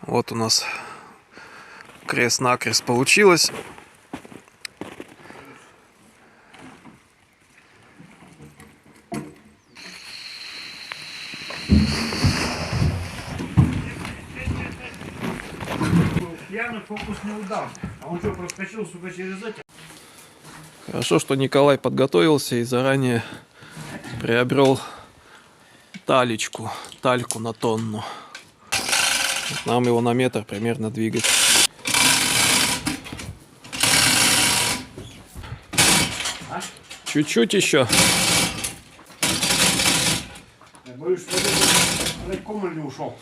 Вот у нас крест-накрест получилось. Пьяный фокус не удался. А он что, проскочил, сука, через эти? Хорошо, что Николай подготовился и заранее приобрел тальку на тонну. Нам его на метр примерно двигать. Чуть-чуть еще. Я боюсь, что он далеко не ушел.